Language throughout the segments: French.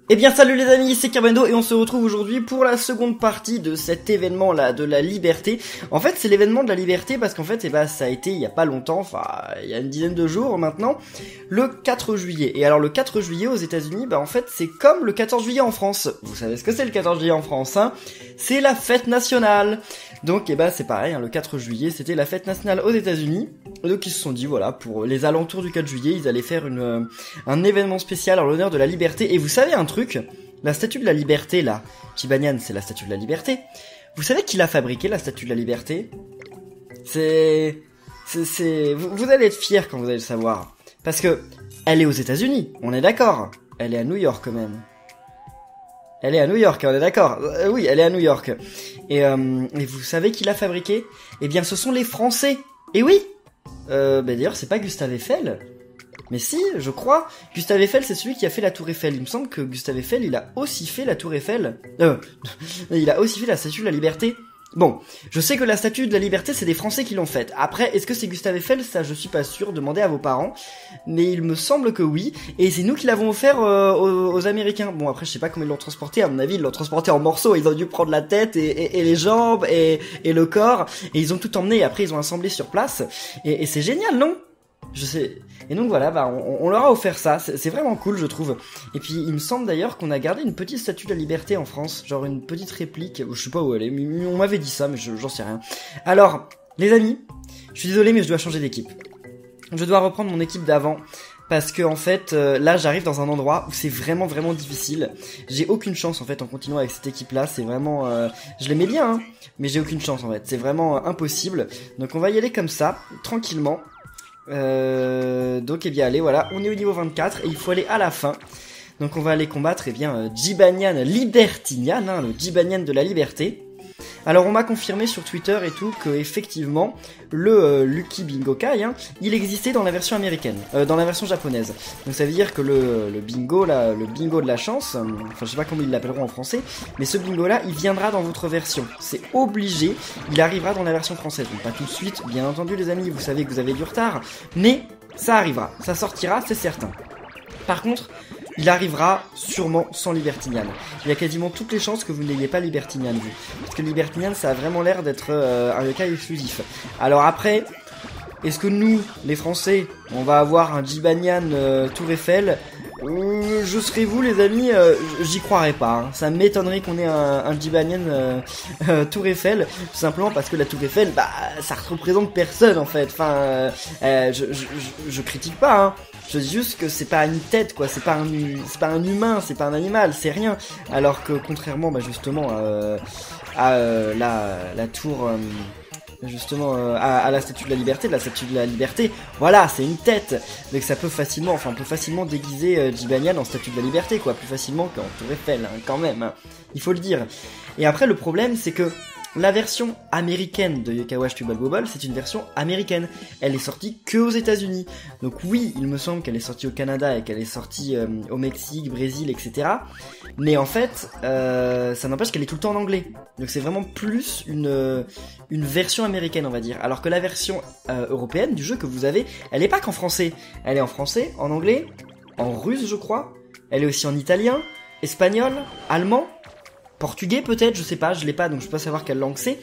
Eh bien salut les amis, c'est Carbendo et on se retrouve aujourd'hui pour la seconde partie de cet événement là de la liberté. En fait c'est l'événement de la liberté parce qu'en fait ça a été il y a pas longtemps, enfin il y a une dizaine de jours maintenant, le 4 juillet. Et alors le 4 juillet aux États-Unis, en fait c'est comme le 14 juillet en France. Vous savez ce que c'est le 14 juillet en France, hein? C'est la fête nationale. Donc c'est pareil, hein, le 4 juillet c'était la fête nationale aux États-Unis. Donc ils se sont dit voilà, pour les alentours du 4 juillet, ils allaient faire un événement spécial en l'honneur de la liberté. Et vous savez un truc, la statue de la liberté là, Chibanian c'est la statue de la liberté. Vous savez qui l'a fabriquée la statue de la liberté? Vous allez être fiers quand vous allez le savoir. Parce que elle est aux États-Unis, on est d'accord. Elle est à New York quand même. Elle est à New York, on est d'accord. Oui, elle est à New York. Et vous savez qui l'a fabriquée? Eh bien, ce sont les Français. Et oui. D'ailleurs, c'est pas Gustave Eiffel. Mais si, je crois. Gustave Eiffel, c'est celui qui a fait la Tour Eiffel. Il me semble que Gustave Eiffel, il a aussi fait la Tour Eiffel. Il a aussi fait la Statue de la Liberté. Bon, je sais que la Statue de la Liberté, c'est des Français qui l'ont faite. Après, est-ce que c'est Gustave Eiffel? Ça, je suis pas sûr. Demandez à vos parents. Mais il me semble que oui. Et c'est nous qui l'avons offert aux Américains. Bon, après, je sais pas comment ils l'ont transporté. À mon avis, ils l'ont transporté en morceaux. Ils ont dû prendre la tête et les jambes et le corps. Et ils ont tout emmené. Et après, ils ont assemblé sur place. Et c'est génial, non? Je sais. Et donc voilà, on leur a offert ça. C'est vraiment cool, je trouve. Et puis il me semble d'ailleurs qu'on a gardé une petite statue de la liberté en France, genre une petite réplique. Je sais pas où elle est. On m'avait dit ça, mais j'en sais rien. Alors, les amis, je suis désolé, mais je dois changer d'équipe. Je dois reprendre mon équipe d'avant. Parce que en fait, là j'arrive dans un endroit où c'est vraiment difficile. J'ai aucune chance en fait en continuant avec cette équipe là. C'est vraiment, je l'aimais bien, hein, mais j'ai aucune chance en fait. C'est vraiment impossible. Donc on va y aller comme ça, tranquillement. Donc allez, voilà, on est au niveau 24 et il faut aller à la fin. Donc on va aller combattre Jibanian Libertinian, hein, le Jibanian de la liberté. Alors on m'a confirmé sur Twitter et tout que effectivement le Lucky Bingo Kai, hein, il existait dans la version américaine, dans la version japonaise. Donc ça veut dire que le bingo là, le bingo de la chance, enfin je sais pas comment ils l'appelleront en français, mais ce bingo là, il viendra dans votre version. C'est obligé, il arrivera dans la version française. Donc pas tout de suite, bien entendu les amis, vous savez que vous avez du retard, mais ça arrivera, ça sortira, c'est certain. Par contre, il arrivera sûrement sans Libertinian. Il y a quasiment toutes les chances que vous n'ayez pas Libertinian vu. Parce que Libertinian, ça a vraiment l'air d'être un yokai exclusif. Alors après, est-ce que nous, les Français, on va avoir un Jibanian Tour Eiffel? Je serai vous les amis, j'y croirais pas. Hein. Ça m'étonnerait qu'on ait un Jibanian Tour Eiffel, tout simplement parce que la Tour Eiffel, ça représente personne en fait. Enfin, je critique pas. Hein. Je dis juste que c'est pas une tête quoi, c'est pas un humain, c'est pas un animal, c'est rien. Alors que contrairement justement à la tour justement à la statue de la liberté, voilà, c'est une tête. Donc ça peut facilement, on peut facilement déguiser Jibanian en statue de la liberté quoi, plus facilement qu'en Tour Eiffel hein, quand même, hein, il faut le dire. Et après le problème c'est que la version américaine de Yokai Watch Tubal Bobble, c'est une version américaine. Elle est sortie que aux États-Unis. Donc oui, il me semble qu'elle est sortie au Canada et qu'elle est sortie au Mexique, Brésil, etc. Mais en fait, ça n'empêche qu'elle est tout le temps en anglais. Donc c'est vraiment plus une version américaine, on va dire. Alors que la version européenne du jeu que vous avez, elle est pas qu'en français. Elle est en français, en anglais, en russe, je crois. Elle est aussi en italien, espagnol, allemand. Portugais peut-être, je sais pas, je l'ai pas donc je peux pas savoir quelle langue c'est,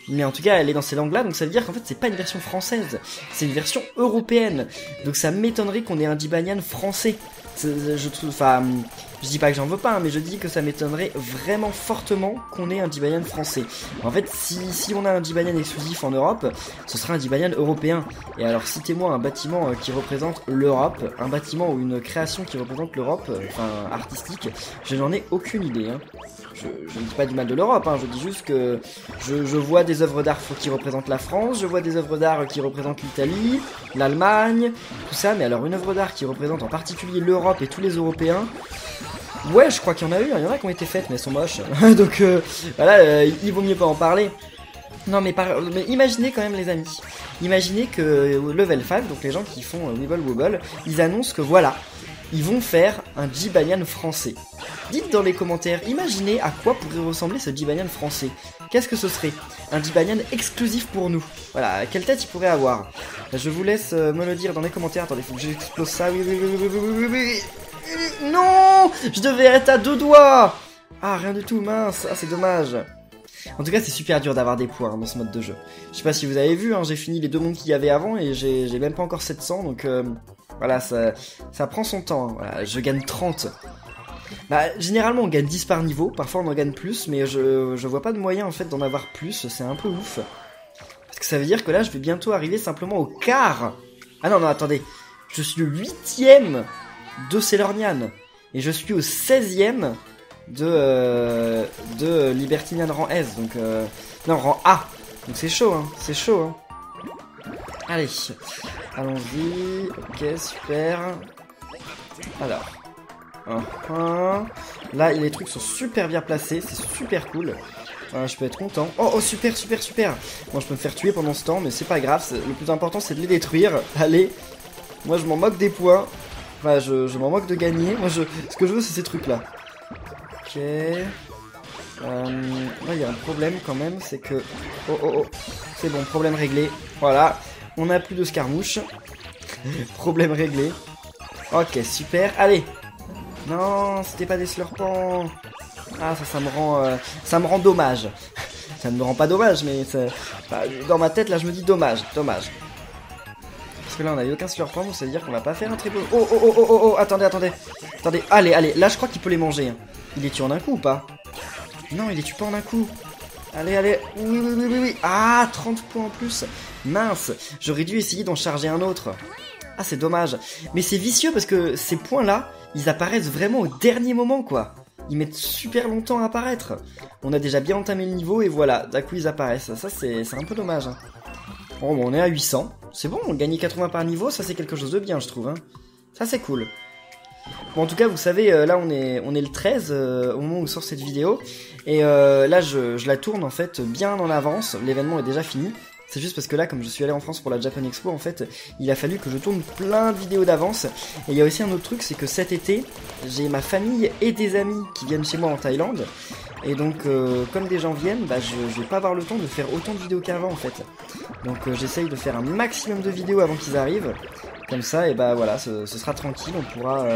mais en tout cas elle est dans ces langues là, donc ça veut dire qu'en fait c'est pas une version française, c'est une version européenne, donc ça m'étonnerait qu'on ait un Jibanian français. Je trouve, je dis pas que j'en veux pas, hein, mais je dis que ça m'étonnerait vraiment fortement qu'on ait un Jibanian français. En fait, si on a un Jibanian exclusif en Europe, ce sera un Jibanian européen. Et alors, citez-moi un bâtiment qui représente l'Europe, un bâtiment ou une création qui représente l'Europe, artistique, je n'en ai aucune idée. Hein. Je ne dis pas du mal de l'Europe, hein, je dis juste que je vois des œuvres d'art qui représentent la France, je vois des œuvres d'art qui représentent l'Italie, l'Allemagne, tout ça, mais alors une œuvre d'art qui représente en particulier l'Europe et tous les Européens, ouais, je crois qu'il y en a eu, il y en a qui ont été faites, mais elles sont moches, donc voilà, il vaut mieux pas en parler. Non mais imaginez quand même les amis, imaginez que Level 5, donc les gens qui font Wibble Wobble, ils annoncent que voilà, ils vont faire un Jibanian français. Dites dans les commentaires, imaginez à quoi pourrait ressembler ce Jibanian français. Qu'est-ce que ce serait? Un Jibanian exclusif pour nous. Voilà, quelle tête il pourrait avoir? Je vous laisse me le dire dans les commentaires. Attendez, faut que j'explose ça. Oui. Non, je devais être à 2 doigts. Ah, rien du tout, mince. Ah, c'est dommage. En tout cas, c'est super dur d'avoir des points dans ce mode de jeu. Je sais pas si vous avez vu, hein, j'ai fini les 2 mondes qu'il y avait avant et j'ai même pas encore 700, donc voilà, ça prend son temps. Hein. Voilà, je gagne 30. Bah, généralement, on gagne 10 par niveau, parfois on en gagne plus, mais je vois pas de moyen en fait d'en avoir plus, c'est un peu ouf. Parce que ça veut dire que là, je vais bientôt arriver simplement au quart. Ah non, non, attendez. Je suis le 8ème de Sailor Nyan. Et je suis au 16ème de Libertinian rang S. Donc, non, rang A. Donc c'est chaud, hein. C'est chaud, hein. Allez. Allons-y. Ok, super. Alors. Là, les trucs sont super bien placés. C'est super cool. Je peux être content. Oh, super, super, super. Bon, je peux me faire tuer pendant ce temps, mais c'est pas grave. Le plus important, c'est de les détruire. Allez. Moi, je m'en moque des points. Enfin, je m'en moque de gagner. Moi, ce que je veux, c'est ces trucs-là. Ok. Là, il y a un problème quand même. C'est que... Oh. C'est bon, problème réglé. Voilà. On n'a plus de scarmouche. Problème réglé. Ok, super. Allez. Non, c'était pas des slurpants. Ah, ça me rend dommage. Ça ne me rend pas dommage, mais dans ma tête, là, je me dis dommage. Parce que là, on a eu aucun slurpant, donc ça veut dire qu'on va pas faire un très beau... Oh, attendez. Allez, là, je crois qu'il peut les manger. Hein. Il les tue en un coup ou pas? Non, il les tue pas en un coup. Allez. Oui. Ah, 30 points en plus. Mince, j'aurais dû essayer d'en charger un autre. Ah, c'est dommage. Mais c'est vicieux parce que ces points-là, ils apparaissent vraiment au dernier moment, quoi. Ils mettent super longtemps à apparaître. On a déjà bien entamé le niveau et voilà, d'un coup ils apparaissent. Ça, c'est un peu dommage. Hein. Bon, on est à 800. C'est bon, gagner 80 par niveau, ça c'est quelque chose de bien, je trouve. Hein. Ça, c'est cool. Bon, en tout cas, vous savez, là, on est le 13 au moment où sort cette vidéo. Et là, je la tourne, en fait, bien en avance. L'événement est déjà fini. C'est juste parce que là, comme je suis allé en France pour la Japan Expo, en fait, il a fallu que je tourne plein de vidéos d'avance. Et il y a aussi un autre truc, c'est que cet été, j'ai ma famille et des amis qui viennent chez moi en Thaïlande. Et donc, comme des gens viennent, bah, je vais pas avoir le temps de faire autant de vidéos qu'avant, en fait. Donc, j'essaye de faire un maximum de vidéos avant qu'ils arrivent. Comme ça, et bah voilà, ce sera tranquille, on pourra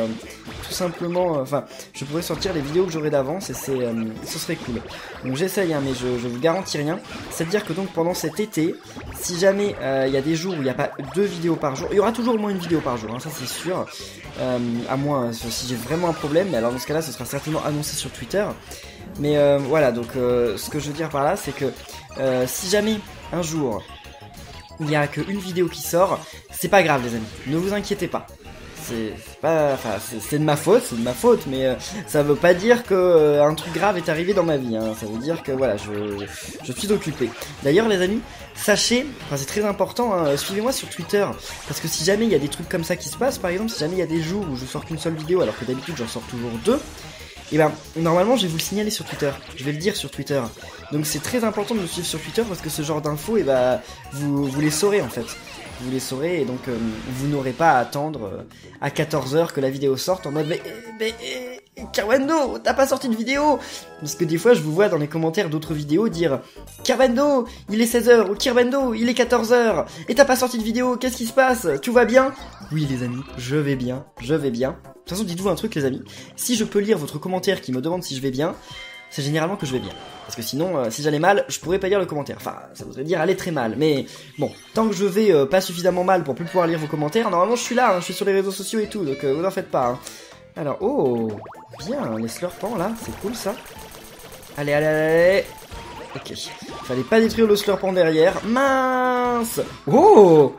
tout simplement... Enfin, je pourrai sortir les vidéos que j'aurai d'avance et ce serait cool. Donc j'essaye, hein, mais je vous garantis rien. C'est-à-dire que donc pendant cet été, si jamais il y a des jours où il n'y a pas 2 vidéos par jour, il y aura toujours au moins une vidéo par jour, hein, ça c'est sûr. À moins si j'ai vraiment un problème, mais alors dans ce cas-là, ce sera certainement annoncé sur Twitter. Mais voilà, donc ce que je veux dire par là, c'est que si jamais un jour... il n'y a qu'une vidéo qui sort, c'est pas grave les amis, ne vous inquiétez pas. C'est de ma faute, mais ça veut pas dire que un truc grave est arrivé dans ma vie, hein. Ça veut dire que voilà, je suis occupé. D'ailleurs les amis, sachez, enfin c'est très important, hein, suivez-moi sur Twitter, parce que si jamais il y a des trucs comme ça qui se passent, par exemple, si jamais il y a des jours où je sors qu'une seule vidéo, alors que d'habitude j'en sors toujours 2, et ben normalement je vais vous le signaler sur Twitter, je vais le dire sur Twitter. Donc c'est très important de me suivre sur Twitter parce que ce genre d'infos, et ben vous les saurez en fait. Vous les saurez et donc vous n'aurez pas à attendre à 14h que la vidéo sorte en mode mais Kerwendo, t'as pas sorti de vidéo? Parce que des fois je vous vois dans les commentaires d'autres vidéos dire Kerwendo, il est 16h ou Kerwendo, il est 14h et t'as pas sorti de vidéo, qu'est-ce qui se passe? Tout va bien? Oui les amis, je vais bien. De toute façon dites-vous un truc les amis, si je peux lire votre commentaire qui me demande si je vais bien, c'est généralement que je vais bien. Parce que sinon, si j'allais mal, je pourrais pas lire le commentaire. Enfin, ça voudrait dire aller très mal. Mais bon, tant que je vais pas suffisamment mal pour plus pouvoir lire vos commentaires, normalement je suis là, hein, je suis sur les réseaux sociaux et tout, donc vous en faites pas. Hein. Alors, oh, bien, les slurpants là, c'est cool ça. Allez. Ok, fallait pas détruire le slurpant derrière. Mince. Oh,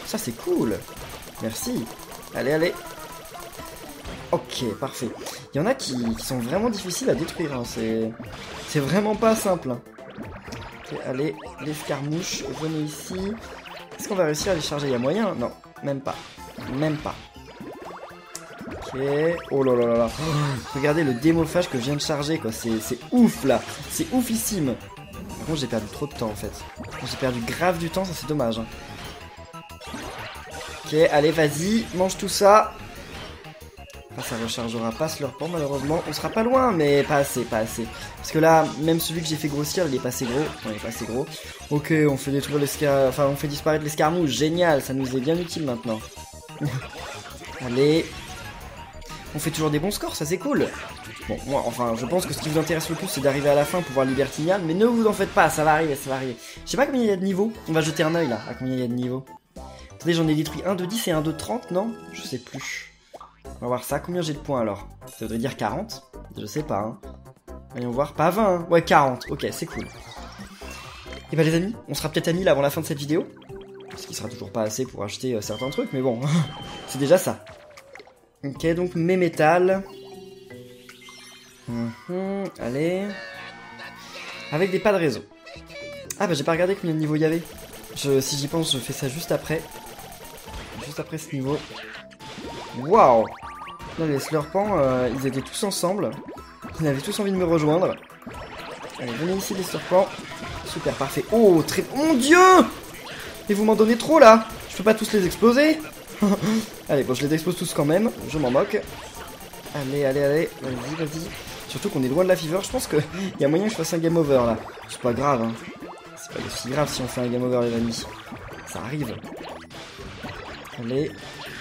ça c'est cool. Merci. Allez. Ok, parfait. Il y en a qui sont vraiment difficiles à détruire, hein. C'est vraiment pas simple. Hein. Ok, allez, les escarmouches, venez ici. Est-ce qu'on va réussir à les charger? Il y a moyen? Non, même pas. Ok, oh là. Regardez le démophage que je viens de charger, quoi. C'est ouf, là. C'est oufissime. Par contre, j'ai perdu trop de temps, en fait. J'ai perdu grave du temps, ça c'est dommage. Hein. Ok, allez, vas-y, mange tout ça. Ça rechargera pas slurpant malheureusement. On sera pas loin mais pas assez. Parce que là, même celui que j'ai fait grossir, il est pas assez gros. Ok, on fait détruire on fait disparaître l'escarmouche. Génial, ça nous est bien utile maintenant. Allez. On fait toujours des bons scores, ça c'est cool. Bon, moi, enfin, je pense que ce qui vous intéresse le plus, c'est d'arriver à la fin pour voir Libertinian, mais ne vous en faites pas, ça va arriver, ça va arriver. Je sais pas combien il y a de niveaux, on va jeter un œil là, à combien il y a de niveaux. Attendez, j'en ai détruit un de 10 et un de 30, non? Je sais plus. On va voir ça, combien j'ai de points alors? Ça voudrait dire 40? Je sais pas, hein. Allons voir, pas 20, hein. Ouais, 40, ok, c'est cool. Et bah les amis, on sera peut-être amis là avant la fin de cette vidéo. Ce qui sera toujours pas assez pour acheter certains trucs, mais bon, c'est déjà ça. Ok, donc mes métals. Allez. Avec des pas de réseau. Ah bah j'ai pas regardé combien de niveaux il y avait. Si j'y pense, je fais ça juste après. Juste après ce niveau. Waouh! Là les slurpants, ils étaient tous ensemble. Ils avaient tous envie de me rejoindre. Allez, venez ici les slurpants. Super, parfait. Oh, très... Mon Dieu! Et vous m'en donnez trop là! Je peux pas tous les exploser. Allez, bon, je les expose tous quand même. Je m'en moque. Allez, allez, allez. Vas-y, vas-y. Surtout qu'on est loin de la fever. Je pense qu'il y a moyen que je fasse un game over là. C'est pas grave, hein. C'est pas aussi grave si on fait un game over, les amis. Ça arrive. Allez.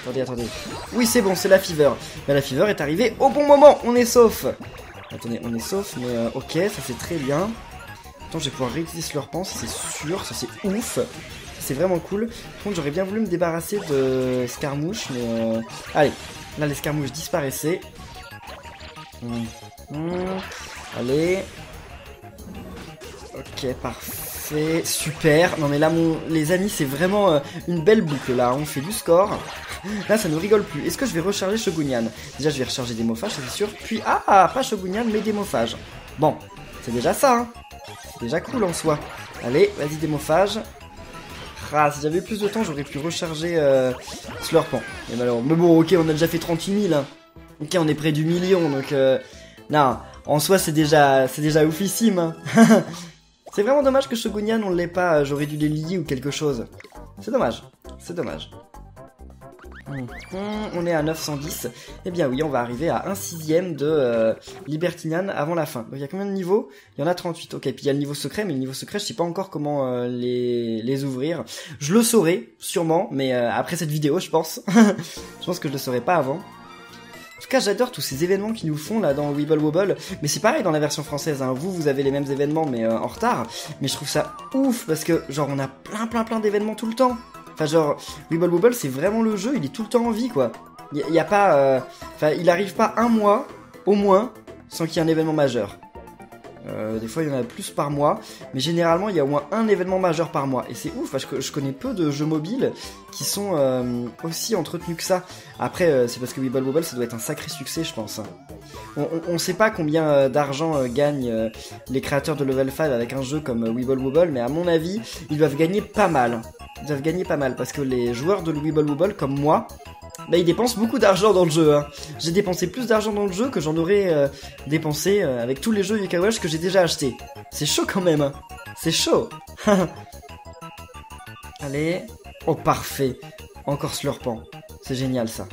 Attendez, attendez. Oui, c'est bon, c'est la fever. Mais la fever est arrivée au bon moment. On est sauf. Attendez, on est sauf, mais ok, ça c'est très bien. Attends, je vais pouvoir réutiliser Slurpant, c'est sûr, ça c'est ouf. C'est vraiment cool. Par contre, j'aurais bien voulu me débarrasser de Scarmouche, mais allez, là les Scarmouches disparaissaient. Allez. Ok, parfait, super. Non mais là, les amis, c'est vraiment une belle boucle là. On fait du score. Là, ça ne rigole plus. Est-ce que je vais recharger Shogunyan? Déjà, je vais recharger des mophages, c'est sûr. Puis, pas Shogunyan, mais des mophages. Bon, c'est déjà ça, hein. C'est déjà cool en soi. Allez, vas-y, des mophages. Ah, si j'avais plus de temps, j'aurais pu recharger Slurpant. Mais bon, ok, on a déjà fait 38 000. Hein. Ok, on est près du million, donc... Non, en soi, c'est déjà oufissime. Hein. C'est vraiment dommage que Shogunyan, on l'ait pas. J'aurais dû les lier ou quelque chose. C'est dommage. C'est dommage. On est à 910. Eh bien oui, on va arriver à 1/6 de Libertinian avant la fin. Donc il y a combien de niveaux? Il y en a 38. Ok, puis il y a le niveau secret, mais le niveau secret, je sais pas encore comment les ouvrir. Je le saurai, sûrement, mais après cette vidéo, je pense. Je pense que je le saurai pas avant. En tout cas, j'adore tous ces événements qu'ils nous font là dans Weeble Wobble. Mais c'est pareil dans la version française, hein. Vous avez les mêmes événements, mais en retard. Mais je trouve ça ouf, parce que genre on a plein d'événements tout le temps. Enfin genre, Weeble Wobble c'est vraiment le jeu, il est tout le temps en vie quoi. Il y a pas... Enfin, il arrive pas un mois, au moins, sans qu'il y ait un événement majeur. Des fois il y en a plus par mois, mais généralement il y a au moins un événement majeur par mois. Et c'est ouf, parce que je connais peu de jeux mobiles qui sont aussi entretenus que ça. Après, c'est parce que Weeble Wobble ça doit être un sacré succès je pense. On sait pas combien d'argent gagnent les créateurs de Level 5 avec un jeu comme Weeble Wobble, mais à mon avis, ils doivent gagner pas mal. Ils doivent gagner pas mal, parce que les joueurs de Weeble Wobble comme moi, bah ils dépensent beaucoup d'argent dans le jeu. Hein. J'ai dépensé plus d'argent dans le jeu que j'en aurais dépensé avec tous les jeux Yokai Watch que j'ai déjà achetés. C'est chaud quand même. Hein. C'est chaud. Allez. Oh parfait. Encore Slurpant. C'est génial ça.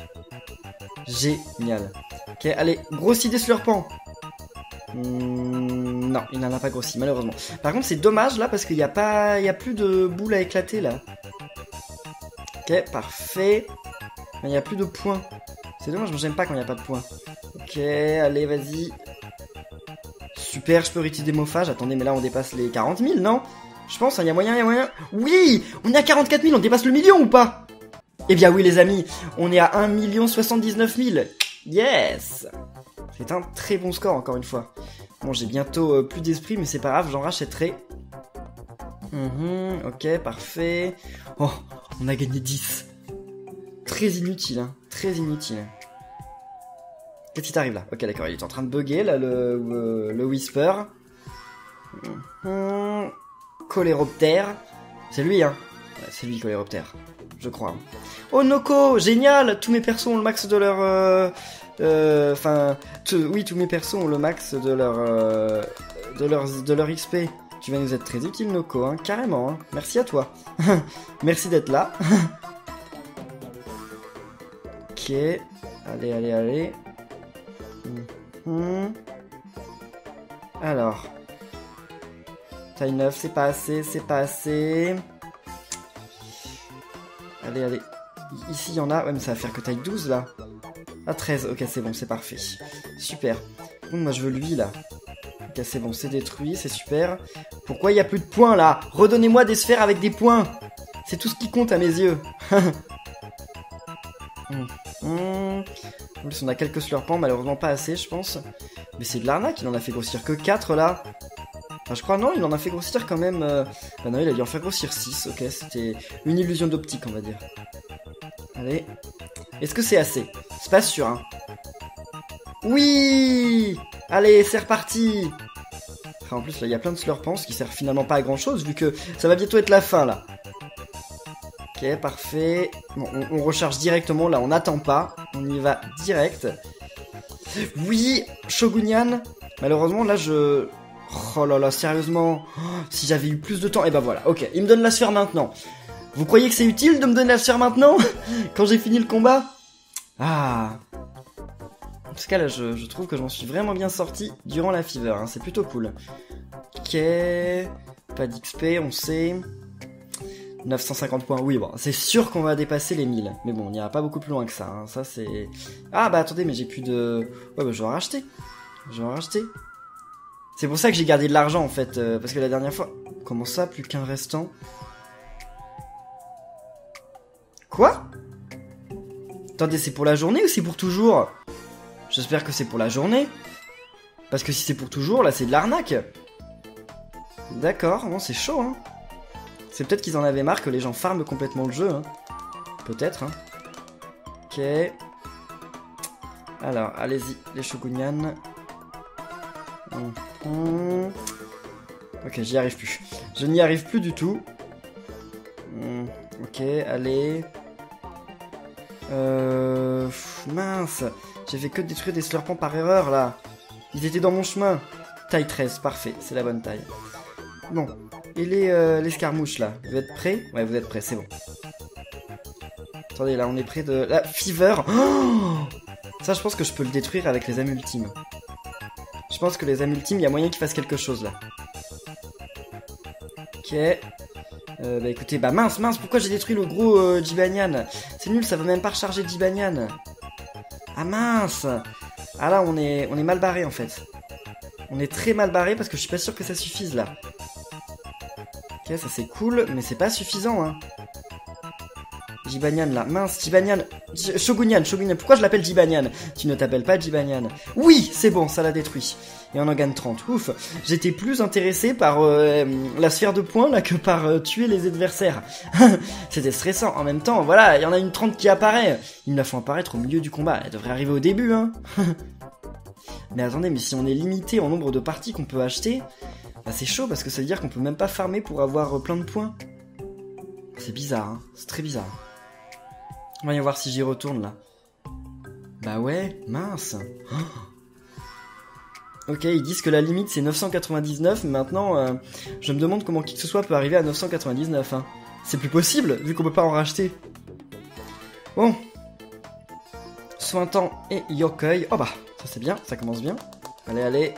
Génial. Ok, allez, grossis des Slurpants. Non, il n'en a pas grossi, malheureusement. Par contre, c'est dommage là parce qu'il n'y a plus de boules à éclater là. Ok, parfait. Il n'y a plus de points. C'est dommage, moi j'aime pas quand il n'y a pas de points. Ok, allez, vas-y. Super, je peux réutiliser des mophages. Attendez, mais là on dépasse les 40 000, non? Je pense, il y a moyen, Oui, on est à 44 000, on dépasse le million ou pas? Eh bien oui les amis, on est à 1 079 000. Yes! C'est un très bon score encore une fois. Bon, j'ai bientôt plus d'esprit, mais c'est pas grave, j'en rachèterai. Ok, parfait. Oh, on a gagné 10. Très inutile, hein. Très inutile. Qu'est-ce qui t'arrive là? Ok, d'accord, il est en train de bugger là, le Whisper. Coléroptère. C'est lui, hein. Ouais, c'est lui, Coléroptère. Je crois. Oh, Noko, génial! Tous mes persos ont le max de leur... oui, tous mes persos ont le max de leur XP. Tu vas nous être très utile, Noko, hein, carrément. Hein. Merci à toi. Merci d'être là. Ok. Allez. Alors. Taille 9, c'est pas assez. Allez. Ici, il y en a. Ouais, mais ça va faire que taille 12, là. Ah, 13. Ok, c'est bon, c'est parfait. Super. Par contre, moi, je veux lui, là. Ok, c'est bon, c'est détruit, c'est super. Pourquoi il n'y a plus de points, là? Redonnez-moi des sphères avec des points. C'est tout ce qui compte à mes yeux. En plus, on a quelques slurpants, malheureusement pas assez, je pense. Mais c'est de l'arnaque, il en a fait grossir que 4, là. Enfin, je crois, non, il en a fait grossir quand même... Bah non, il a dû en faire grossir 6, ok, c'était une illusion d'optique, on va dire. Allez. Est-ce que c'est assez? C'est pas sûr, hein. Oui! Allez, c'est reparti! En plus, là, il y a plein de slurpants, ce qui sert finalement pas à grand-chose, vu que ça va bientôt être la fin, là. Ok, parfait. Bon, on recharge directement, là, on n'attend pas. On y va direct. Oui, Shogunyan. Malheureusement, là, je... Oh là là, sérieusement. Oh, si j'avais eu plus de temps... Eh ben voilà, ok, il me donne la sphère maintenant. Vous croyez que c'est utile de me donner la sphère maintenant? Quand j'ai fini le combat? Ah. En tout cas, là, je trouve que j'en suis vraiment bien sorti durant la fever, hein. C'est plutôt cool. Ok. Pas d'XP, on sait. 950 points, oui, bon, c'est sûr qu'on va dépasser les 1000. Mais bon, on n'ira pas beaucoup plus loin que ça, hein. Ça, c'est... Ah, bah attendez, mais j'ai plus de... Ouais, bah je vais en racheter. Je vais en racheter. C'est pour ça que j'ai gardé de l'argent, en fait. Parce que la dernière fois... Comment ça, plus qu'un restant? Quoi? Attendez, c'est pour la journée ou c'est pour toujours? J'espère que c'est pour la journée. Parce que si c'est pour toujours, là, c'est de l'arnaque. D'accord, bon, c'est chaud, hein. C'est peut-être qu'ils en avaient marre que les gens farment complètement le jeu, hein. Peut-être, hein. Ok. Alors, allez-y, les Shogunyan. Ok, j'y arrive plus. Je n'y arrive plus du tout. Ok, allez. Mince. J'ai fait que détruire des slurpants par erreur, là. Ils étaient dans mon chemin. Taille 13, parfait, c'est la bonne taille. Bon. Et les escarmouches, là, vous êtes prêts? Ouais, vous êtes prêts, c'est bon. Attendez, là, on est près de... La fever. Oh, ça, je pense que je peux le détruire avec les âmes ultimes. Je pense que les âmes ultimes, il y a moyen qu'ils fassent quelque chose, là. Ok. Bah écoutez, bah mince, pourquoi j'ai détruit le gros Jibanyan? C'est nul, ça veut même pas recharger Jibanyan. Ah mince. Ah là, on est mal barré, en fait. On est très mal barré parce que je suis pas sûr que ça suffise, là. Ok, ça c'est cool, mais c'est pas suffisant, hein. Jibanyan, là. Mince, Jibanyan. Shogunyan. Pourquoi je l'appelle Jibanyan? Tu ne t'appelles pas Jibanyan. Oui, c'est bon, ça l'a détruit. Et on en gagne 30. Ouf. J'étais plus intéressé par la sphère de points, là, que par tuer les adversaires. C'était stressant. En même temps, voilà, il y en a une 30 qui apparaît. Ils me la font apparaître au milieu du combat. Elle devrait arriver au début, hein. Mais attendez, mais si on est limité en nombre de parties qu'on peut acheter... Bah c'est chaud parce que ça veut dire qu'on peut même pas farmer pour avoir plein de points. C'est bizarre, hein. C'est très bizarre. On va y voir si j'y retourne là. Bah ouais, mince. Oh. Ok, ils disent que la limite c'est 999, mais maintenant je me demande comment qui que ce soit peut arriver à 999. Hein. C'est plus possible vu qu'on peut pas en racheter. Bon. Sointant et Yokoi. Oh bah, ça c'est bien, ça commence bien. Allez, allez.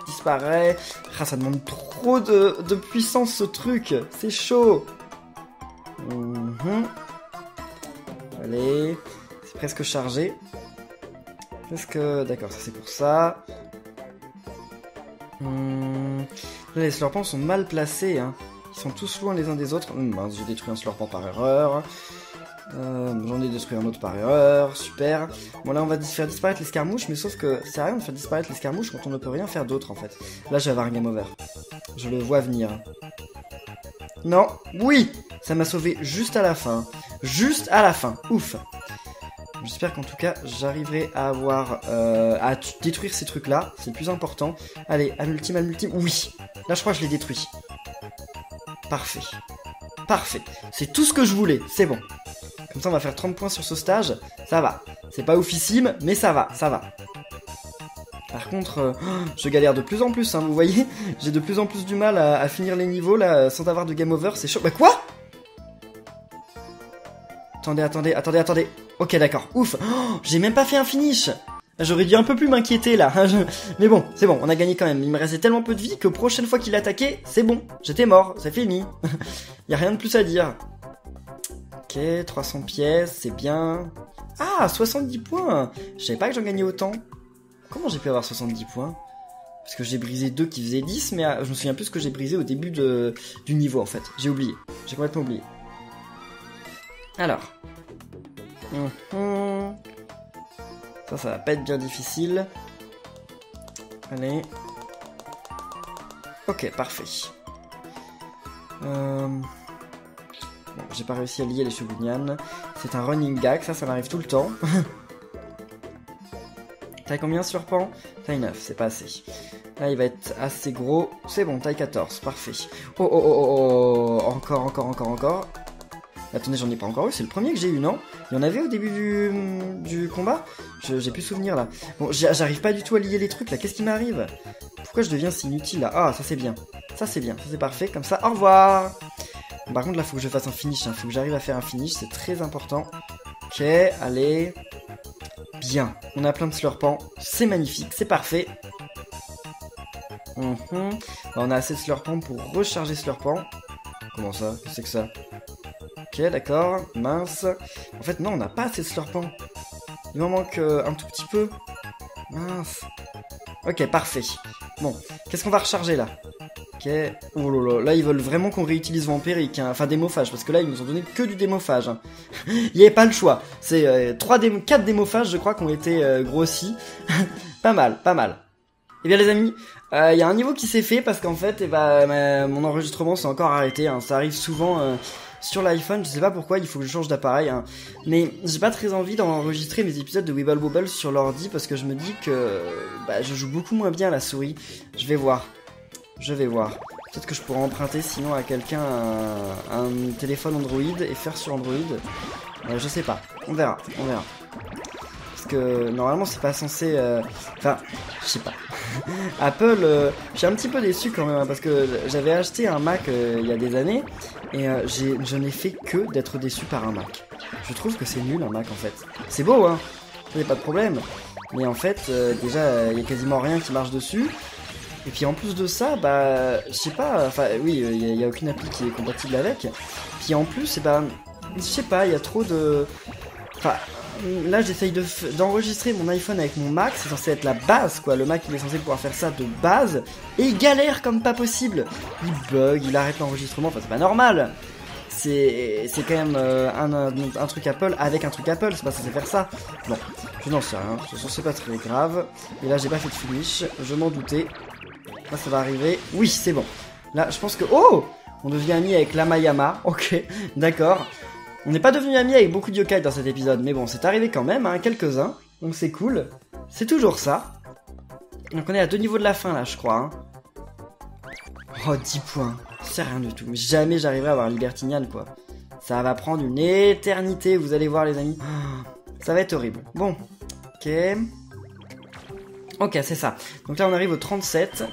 Disparaît. Ah, ça demande trop de puissance ce truc. C'est chaud. Allez. C'est presque chargé. D'accord, ça c'est pour ça. Là, les slurpants sont mal placés. Hein. Ils sont tous loin les uns des autres. Mince, j'ai détruit un slurpant par erreur. J'en ai détruit un autre par erreur, super. Bon là on va faire disparaître l'escarmouche, mais sauf que c'est rien de faire disparaître l'escarmouche quand on ne peut rien faire d'autre en fait. Là je vais avoir un game over. Je le vois venir. Non, oui, ça m'a sauvé juste à la fin. Juste à la fin, ouf. J'espère qu'en tout cas j'arriverai à avoir à détruire ces trucs là, c'est le plus important. Allez, âme ultime, oui. Là je crois que je l'ai détruit. Parfait. Parfait. C'est tout ce que je voulais, c'est bon. Comme ça on va faire 30 points sur ce stage, ça va. C'est pas oufissime, mais ça va, ça va. Par contre, je galère de plus en plus, hein, vous voyez. J'ai de plus en plus du mal à finir les niveaux là, sans avoir de game over, c'est chaud. Bah quoi? Attendez. Ok d'accord, ouf. J'ai même pas fait un finish. J'aurais dû un peu plus m'inquiéter là. Mais bon, c'est bon, on a gagné quand même. Il me restait tellement peu de vie que prochaine fois qu'il attaquait, c'est bon. J'étais mort, c'est fini. Y a rien de plus à dire. Ok, 300 pièces, c'est bien. Ah, 70 points. Je savais pas que j'en gagnais autant. Comment j'ai pu avoir 70 points? Parce que j'ai brisé 2 qui faisaient 10, mais je me souviens plus ce que j'ai brisé au début du niveau, en fait. J'ai oublié. J'ai complètement oublié. Alors. Ça va pas être bien difficile. Allez. Ok, parfait. Bon, j'ai pas réussi à lier les cheveux de Nyan. C'est un running gag, ça m'arrive tout le temps. Taille combien sur Pan? Taille 9, c'est pas assez. Là, il va être assez gros. C'est bon, taille 14, parfait. Oh. Encore. Attendez, j'en ai pas encore eu, c'est le premier que j'ai eu, non? Il y en avait au début du combat? J'ai plus souvenir, là. Bon, j'arrive pas du tout à lier les trucs, là. Qu'est-ce qui m'arrive? Pourquoi je deviens si inutile, là? Ah, ça c'est bien. Ça c'est parfait, comme ça, au revoir! Par contre, là, faut que je fasse un finish, hein. Faut que j'arrive à faire un finish, c'est très important. Ok, allez. Bien, on a plein de slurpants, c'est magnifique, c'est parfait. On a assez de slurpants pour recharger slurpant. Comment ça? Qu'est-ce que c'est que ça? Ok, d'accord, mince. En fait, non, on n'a pas assez de slurpants. Il m'en manque un tout petit peu. Mince. Ok, parfait. Bon, qu'est-ce qu'on va recharger là? Ok, oh là, ils veulent vraiment qu'on réutilise Vampiric, hein. Enfin démophage, parce que là ils nous ont donné que du démophage, hein. Il n'y avait pas le choix, c'est 4 démophages je crois qui ont été grossis. Pas mal. Et bien les amis, il y a un niveau qui s'est fait parce qu'en fait mon enregistrement s'est encore arrêté, hein. Ça arrive souvent sur l'iPhone, je sais pas pourquoi, il faut que je change d'appareil, hein. Mais j'ai pas très envie d'enregistrer mes épisodes de Wibble Wobble sur l'ordi parce que je me dis que je joue beaucoup moins bien à la souris. Je vais voir. Peut-être que je pourrais emprunter sinon à quelqu'un un téléphone Android et faire sur Android. Je sais pas. On verra. Parce que normalement c'est pas censé... Enfin, je sais pas. Apple, je suis un petit peu déçu quand même, hein, parce que j'avais acheté un Mac il y a des années et je n'ai fait que d'être déçu par un Mac. Je trouve que c'est nul un Mac en fait. C'est beau, hein, il n'y a pas de problème. Mais en fait, déjà, il y a quasiment rien qui marche dessus. Et puis en plus de ça, je sais pas, enfin oui, il y a aucune appli qui est compatible avec. Puis en plus, je sais pas, il y a trop de... Enfin, là j'essaye d'enregistrer mon iPhone avec mon Mac, c'est censé être la base quoi, le Mac il est censé pouvoir faire ça de base, et il galère comme pas possible. Il bug, il arrête l'enregistrement, enfin c'est pas normal. C'est quand même un truc Apple avec un truc Apple, c'est pas censé faire ça. Bon, je n'en sais rien, c'est pas très grave. Et là j'ai pas fait de finish, je m'en doutais. Là ça va arriver, oui c'est bon. Là je pense que... Oh, on devient amis avec Lamayama, ok, d'accord. On n'est pas devenu amis avec beaucoup de yokai dans cet épisode, mais bon c'est arrivé quand même, hein, quelques-uns. Donc c'est cool, c'est toujours ça. Donc on est à 2 niveaux de la fin là je crois, hein. Oh 10 points, c'est rien du tout, jamais j'arriverai à avoir Libertinian quoi. Ça va prendre une éternité, vous allez voir les amis. Ça va être horrible. Bon, ok c'est ça. Donc là on arrive au 37.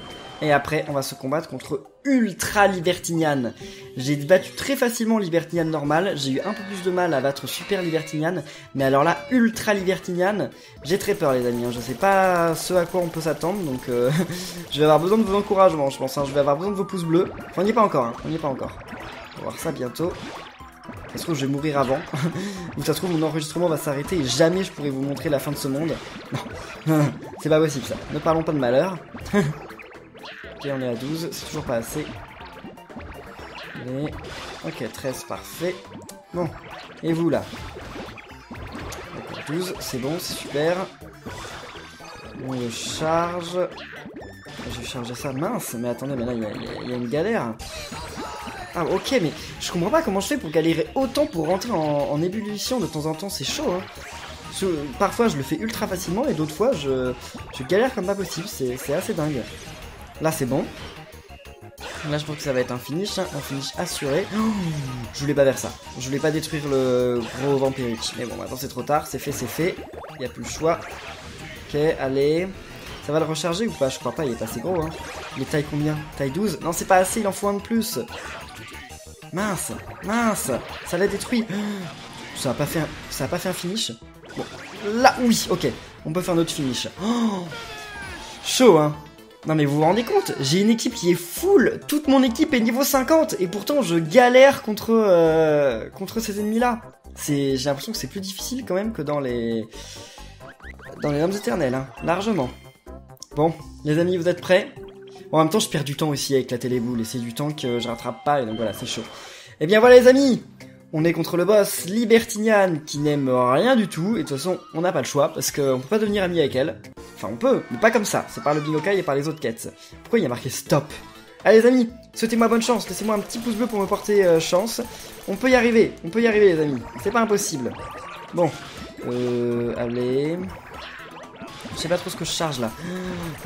Et après, on va se combattre contre Ultra Libertinian. J'ai battu très facilement Libertinian normal. J'ai eu un peu plus de mal à battre Super Libertinian. Mais alors là, Ultra Libertinian, j'ai très peur les amis. Je sais pas ce à quoi on peut s'attendre. Donc je vais avoir besoin de vos encouragements, je pense. Je vais avoir besoin de vos pouces bleus. Enfin, on n'y est pas encore. On va voir ça bientôt. Ça se trouve, je vais mourir avant. Ou ça se trouve, mon enregistrement va s'arrêter et jamais je pourrai vous montrer la fin de ce monde. Non, c'est pas possible ça. Ne parlons pas de malheur. Ok, on est à 12, c'est toujours pas assez. Allez. Ok, 13, parfait. Bon, et vous là? Ok, 12, c'est bon, c'est super. On le charge. Je vais charger ça, mince, mais attendez, mais là il y a une galère. Ah ok, mais je comprends pas comment je fais pour galérer autant pour rentrer en ébullition de temps en temps, c'est chaud hein. Parfois je le fais ultra facilement et d'autres fois je galère comme pas possible, c'est assez dingue. Là c'est bon. Là je pense que ça va être un finish assuré. Oh, je voulais pas faire ça. Je voulais pas détruire le gros vampirique. Mais bon maintenant c'est trop tard, c'est fait. Il n'y a plus le choix. Ok, allez. Ça va le recharger ou pas? Je crois pas, il est assez gros hein. Il est taille combien? Taille 12? Non c'est pas assez, il en faut un de plus. Mince, ça l'a détruit. Ça a pas fait un finish. Bon, là oui, ok. On peut faire notre finish. Oh, chaud hein. Non mais vous vous rendez compte, j'ai une équipe qui est full, toute mon équipe est niveau 50 et pourtant je galère contre ces ennemis là. J'ai l'impression que c'est plus difficile quand même que dans les Lames éternelles, hein, largement. Bon, les amis, vous êtes prêts? Bon, en même temps, je perds du temps aussi avec la téléboule, et c'est du temps que je rattrape pas, et donc voilà, c'est chaud. Eh bien voilà les amis, on est contre le boss Libertinian qui n'aime rien du tout, et de toute façon, on n'a pas le choix, parce qu'on peut pas devenir ami avec elle. Enfin, on peut, mais pas comme ça, c'est par le Bingokai et par les autres quêtes. Pourquoi il y a marqué stop? Allez les amis, souhaitez-moi bonne chance, laissez-moi un petit pouce bleu pour me porter chance. On peut y arriver les amis, c'est pas impossible. Bon, allez... Je sais pas trop ce que je charge là.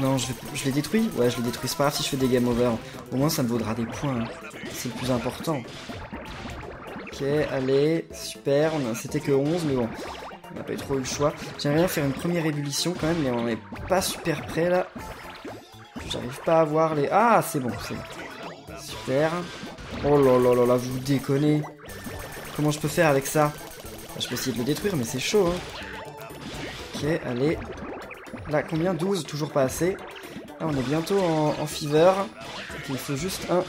Non, je l'ai détruit? Ouais, je l'ai détruit, c'est pas grave si je fais des game over. Au moins ça me vaudra des points, hein. C'est le plus important. Ok, allez, super, c'était que 11, mais bon, on n'a pas eu trop eu le choix. J'aimerais bien faire une première ébullition quand même, mais on n'est pas super près là. J'arrive pas à voir les... Ah, c'est bon, c'est bon. Super. Oh là là là là, vous déconnez. Comment je peux faire avec ça? Je peux essayer de le détruire, mais c'est chaud, hein. Ok, allez. Là, combien? 12, toujours pas assez. Là, on est bientôt en fever. Donc, il faut juste un...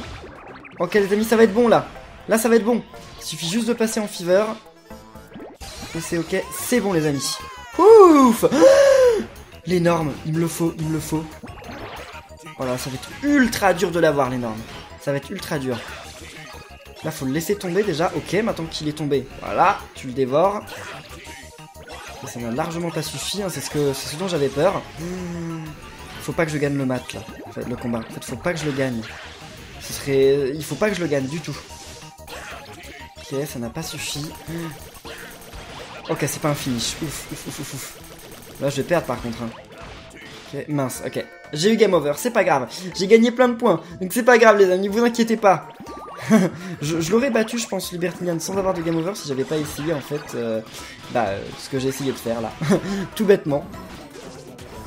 Ok, les amis, ça va être bon, là. Là, ça va être bon. Il suffit juste de passer en fever. Et c'est ok. C'est bon, les amis. Ouf. L'énorme, il me le faut, il me le faut. Voilà, ça va être ultra dur de l'avoir, l'énorme. Ça va être ultra dur. Là, faut le laisser tomber, déjà. Ok, maintenant qu'il est tombé. Voilà, tu le dévores. Ça n'a largement pas suffi, hein, c'est ce dont j'avais peur. Faut pas que je gagne le match là, en fait, le combat. En fait, faut pas que je le gagne. Il faut pas que je le gagne du tout. Ok, ça n'a pas suffi. Ok, c'est pas un finish. Ouf, ouf, ouf, ouf, ouf. Là, je vais perdre par contre. Hein. Ok, mince, ok. J'ai eu game over, c'est pas grave. J'ai gagné plein de points, donc c'est pas grave les amis, vous inquiétez pas. je l'aurais battu, je pense, Libertinian sans avoir de game over si j'avais pas essayé en fait ce que j'ai essayé de faire là. Tout bêtement.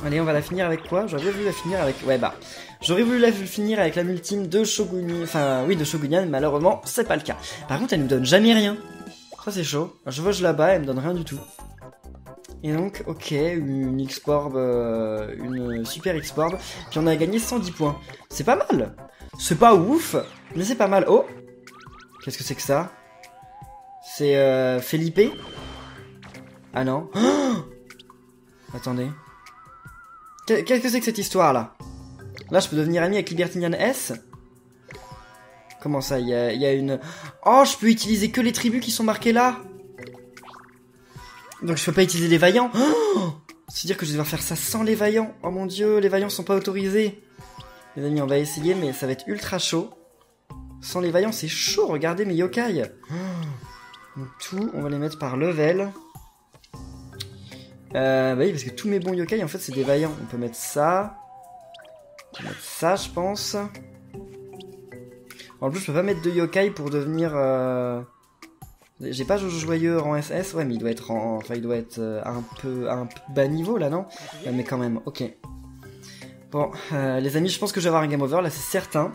Allez, on va la finir avec quoi? J'aurais voulu la finir avec... Ouais, j'aurais voulu la finir avec la multime de Shogunin. Enfin, oui, de Shogunin, mais malheureusement, c'est pas le cas. Par contre, elle nous donne jamais rien. Ça, c'est chaud. Je vois, je la bats, elle me donne rien du tout. Et donc, ok, une X-Orb, une super X-Orb. Puis on a gagné 110 points. C'est pas mal. C'est pas ouf, mais c'est pas mal. Oh, qu'est-ce que c'est que ça? C'est Felipe? Ah non. Oh, attendez. Qu'est-ce que c'est que cette histoire-là? Là, je peux devenir ami avec Libertinian S? Comment ça? Il y a une... Oh, je peux utiliser que les tribus qui sont marquées là? Donc je peux pas utiliser les vaillants? Oh, c'est-à-dire que je vais devoir faire ça sans les vaillants? Oh mon dieu, les vaillants sont pas autorisés. Les amis, on va essayer, mais ça va être ultra chaud. Sans les vaillants, c'est chaud, regardez mes yokai. Donc tout, on va les mettre par level. Bah oui, parce que tous mes bons yokai, en fait, c'est des vaillants. On peut mettre ça. On peut mettre ça, je pense. En plus, je peux pas mettre de yokai pour devenir... J'ai pas Jojo Joyeux rang SS, ouais, mais il doit être enfin, il doit être un peu bas niveau, là, non? Mais quand même, ok. Bon, les amis, je pense que je vais avoir un game over, là, c'est certain.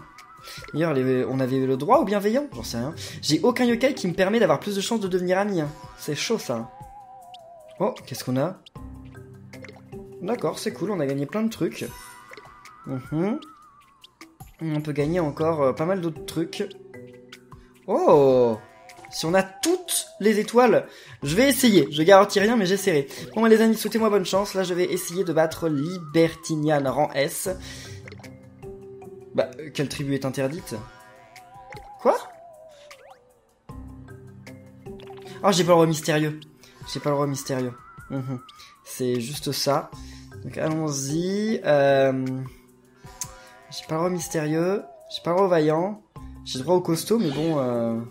D'ailleurs, on avait le droit au bienveillant, j'en sais rien. J'ai aucun yokai qui me permet d'avoir plus de chances de devenir ami, hein. C'est chaud, ça. Oh, qu'est-ce qu'on a? D'accord, c'est cool, on a gagné plein de trucs. On peut gagner encore pas mal d'autres trucs. Oh! Si on a toutes les étoiles, je vais essayer. Je garantis rien, mais j'essaierai. Bon, les amis, souhaitez-moi bonne chance. Là, je vais essayer de battre Libertinian rang S. Bah, quelle tribu est interdite? Quoi? Oh, j'ai pas le roi mystérieux. J'ai pas le roi mystérieux. C'est juste ça. Donc, allons-y. J'ai pas le roi mystérieux. J'ai pas le roi vaillant. J'ai le droit au costaud, mais bon...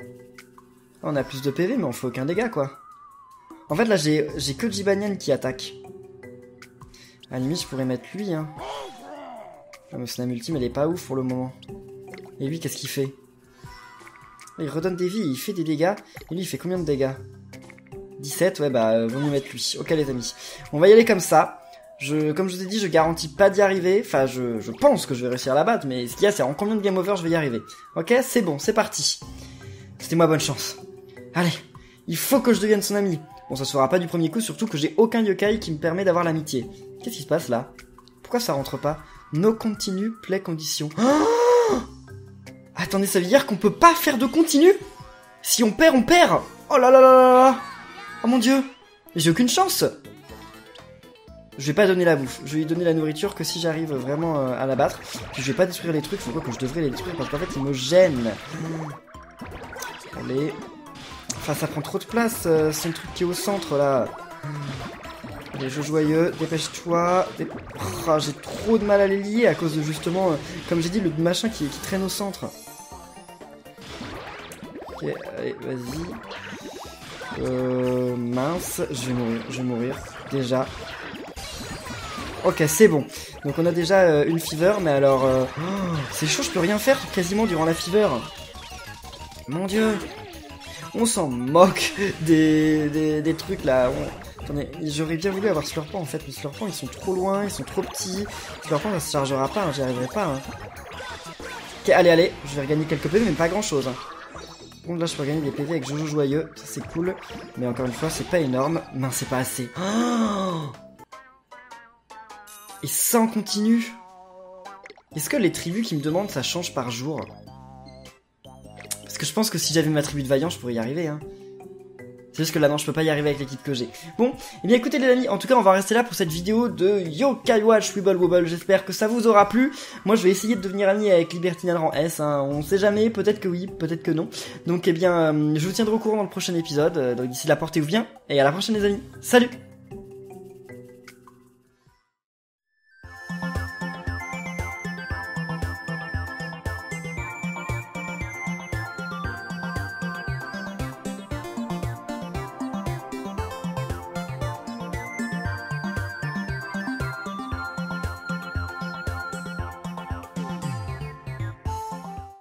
On a plus de PV, mais on fait aucun dégât, quoi. En fait, là, j'ai que Jibanian qui attaque. À la limite, je pourrais mettre lui, hein. Ah, mais son ultime, elle est pas ouf pour le moment. Et lui, qu'est-ce qu'il fait? Il redonne des vies, il fait des dégâts. Et lui, il fait combien de dégâts? 17, ouais, bah, vaut mieux mettre lui. Ok, les amis. On va y aller comme ça. Comme je vous ai dit, je garantis pas d'y arriver. Enfin, je pense que je vais réussir à la battre, mais ce qu'il y a, c'est en combien de game over je vais y arriver. Ok, c'est bon, c'est parti. C'était moi bonne chance. Allez, il faut que je devienne son ami. Bon, ça se fera pas du premier coup, surtout que j'ai aucun yokai qui me permet d'avoir l'amitié. Qu'est-ce qui se passe là? Pourquoi ça rentre pas? No continue, play condition. Oh, attendez, ça veut dire qu'on peut pas faire de continu? Si on perd, on perd. Oh là là là là là. Oh mon dieu! J'ai aucune chance! Je vais pas donner la bouffe, je vais lui donner la nourriture que si j'arrive vraiment à la battre. Puis je vais pas détruire les trucs, je crois que je devrais les détruire parce qu'en fait ils me gênent. Allez. Enfin ça prend trop de place, son truc qui est au centre là. Allez, jeu joyeux, dépêche-toi. Oh, j'ai trop de mal à les lier à cause de justement, comme j'ai dit, le machin qui traîne au centre. Ok, allez, vas-y. Mince, je vais mourir, déjà. Ok, c'est bon. Donc on a déjà une fever, mais alors... c'est chaud, je peux rien faire quasiment durant la fever. Mon dieu. On s'en moque des trucs là. Attendez, j'aurais bien voulu avoir Slurpant en fait, mais Slurpant ils sont trop loin, ils sont trop petits. Slurpant ça se chargera pas, hein, j'y arriverai pas. Hein. Ok, allez, je vais regagner quelques PV, mais pas grand chose. Hein. Bon, là je peux gagner des PV avec Jojo Joyeux, ça c'est cool. Mais encore une fois, c'est pas énorme. Non, c'est pas assez. Oh et ça en continue. Est-ce que les tribus qui me demandent ça change par jour? Parce que je pense que si j'avais ma tribu de vaillants, je pourrais y arriver, hein. C'est juste que là, non, je peux pas y arriver avec l'équipe que j'ai. Bon, eh bien écoutez les amis, en tout cas, on va rester là pour cette vidéo de Yokai Watch Wibble Wobble. J'espère que ça vous aura plu. Moi, je vais essayer de devenir ami avec Libertinal rang S, hein. On sait jamais, peut-être que oui, peut-être que non. Donc, eh bien, je vous tiendrai au courant dans le prochain épisode. Donc d'ici là, portez-vous bien, et à la prochaine les amis. Salut!